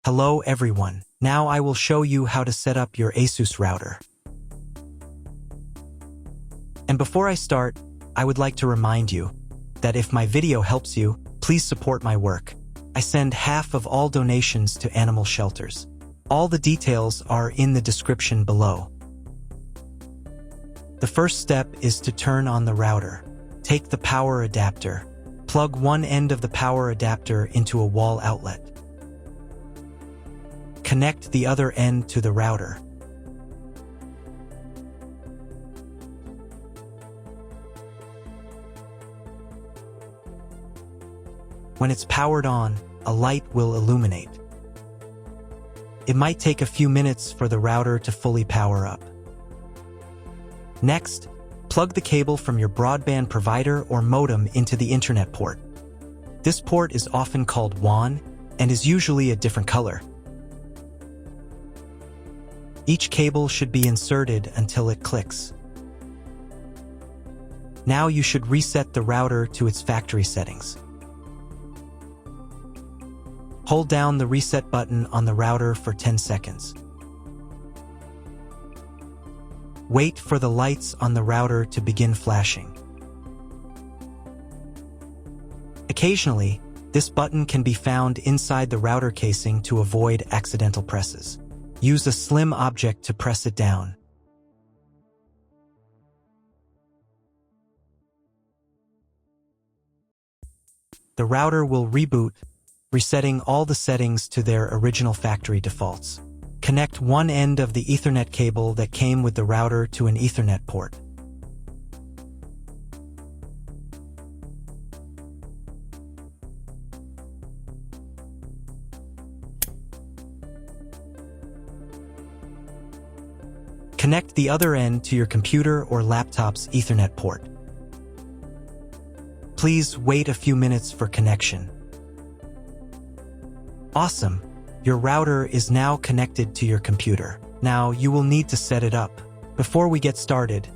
Hello everyone. Now I will show you how to set up your ASUS router. And before I start, I would like to remind you that if my video helps you, please support my work. I send half of all donations to animal shelters. All the details are in the description below. The first step is to turn on the router. Take the power adapter. Plug one end of the power adapter into a wall outlet. Connect the other end to the router. When it's powered on, a light will illuminate. It might take a few minutes for the router to fully power up. Next, plug the cable from your broadband provider or modem into the internet port. This port is often called WAN and is usually a different color. Each cable should be inserted until it clicks. Now you should reset the router to its factory settings. Hold down the reset button on the router for 10 seconds. Wait for the lights on the router to begin flashing. Occasionally, this button can be found inside the router casing to avoid accidental presses. Use a slim object to press it down. The router will reboot, resetting all the settings to their original factory defaults. Connect one end of the Ethernet cable that came with the router to an Ethernet port. Connect the other end to your computer or laptop's Ethernet port. Please wait a few minutes for connection. Awesome! Your router is now connected to your computer. Now you will need to set it up. Before we get started,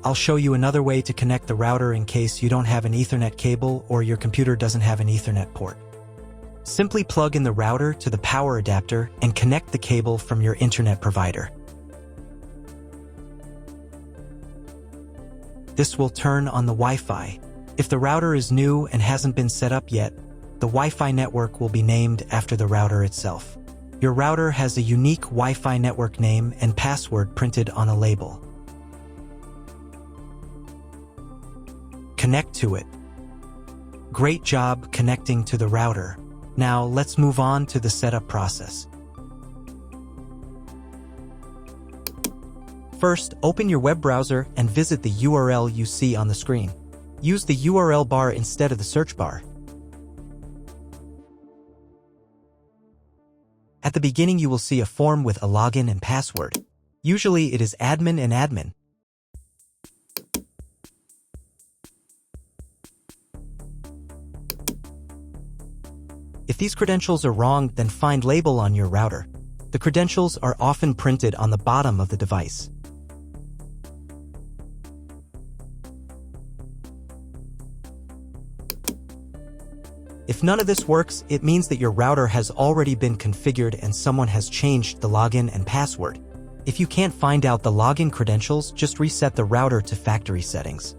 I'll show you another way to connect the router in case you don't have an Ethernet cable or your computer doesn't have an Ethernet port. Simply plug in the router to the power adapter and connect the cable from your internet provider. This will turn on the Wi-Fi. If the router is new and hasn't been set up yet, the Wi-Fi network will be named after the router itself. Your router has a unique Wi-Fi network name and password printed on a label. Connect to it. Great job connecting to the router. Now let's move on to the setup process. First, open your web browser and visit the URL you see on the screen. Use the URL bar instead of the search bar. At the beginning, you will see a form with a login and password. Usually, it is admin and admin. If these credentials are wrong, then find label on your router. The credentials are often printed on the bottom of the device. If none of this works, it means that your router has already been configured and someone has changed the login and password. If you can't find out the login credentials, just reset the router to factory settings.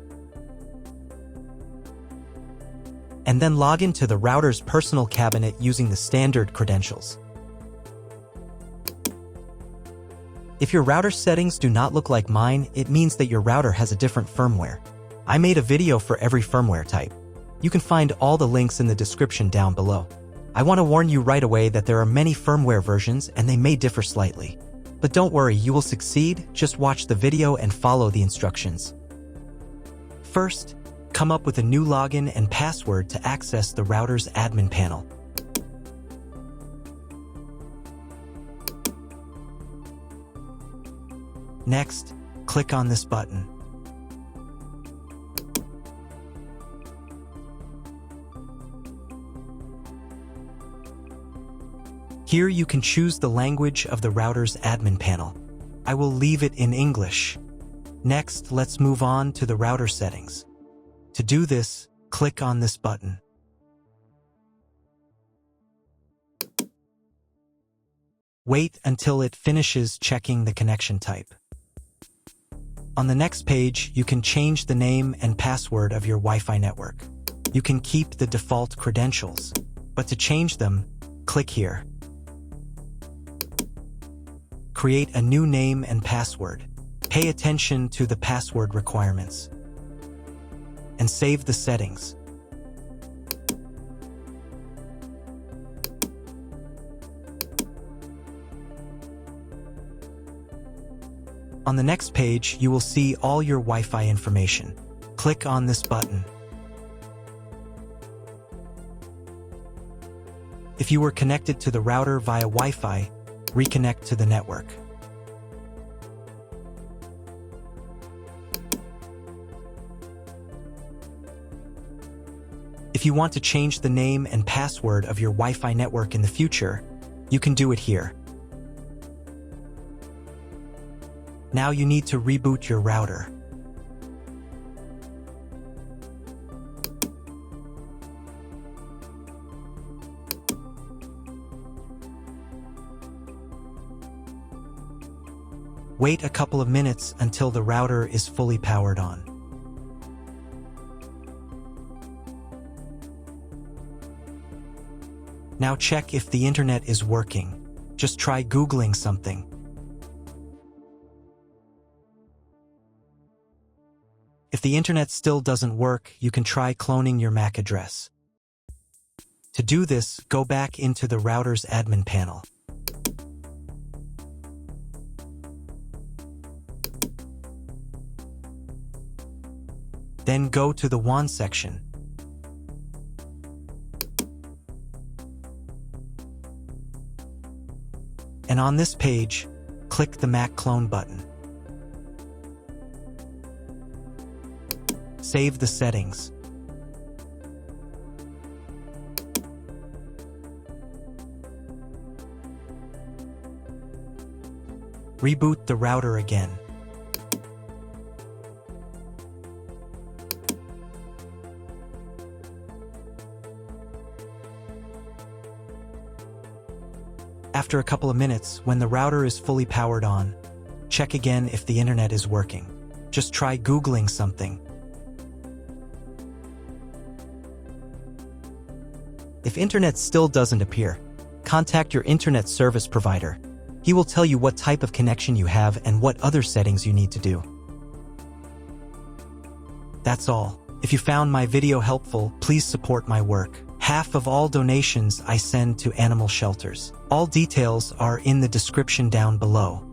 And then log into the router's personal cabinet using the standard credentials. If your router settings do not look like mine, it means that your router has a different firmware. I made a video for every firmware type. You can find all the links in the description down below. I want to warn you right away that there are many firmware versions and they may differ slightly. But don't worry, you will succeed. Just watch the video and follow the instructions. First, come up with a new login and password to access the router's admin panel. Next, click on this button. Here you can choose the language of the router's admin panel. I will leave it in English. Next, let's move on to the router settings. To do this, click on this button. Wait until it finishes checking the connection type. On the next page, you can change the name and password of your Wi-Fi network. You can keep the default credentials, but to change them, click here. Create a new name and password. Pay attention to the password requirements. And save the settings. On the next page, you will see all your Wi-Fi information. Click on this button. If you were connected to the router via Wi-Fi, reconnect to the network. If you want to change the name and password of your Wi-Fi network in the future, you can do it here. Now you need to reboot your router. Wait a couple of minutes until the router is fully powered on. Now check if the internet is working. Just try Googling something. If the internet still doesn't work, you can try cloning your MAC address. To do this, go back into the router's admin panel. Then go to the WAN section. And on this page, click the MAC clone button. Save the settings. Reboot the router again. After a couple of minutes, when the router is fully powered on, check again if the internet is working. Just try Googling something. If internet still doesn't appear, contact your internet service provider. He will tell you what type of connection you have and what other settings you need to do. That's all. If you found my video helpful, please support my work. Half of all donations I send to animal shelters. All details are in the description down below.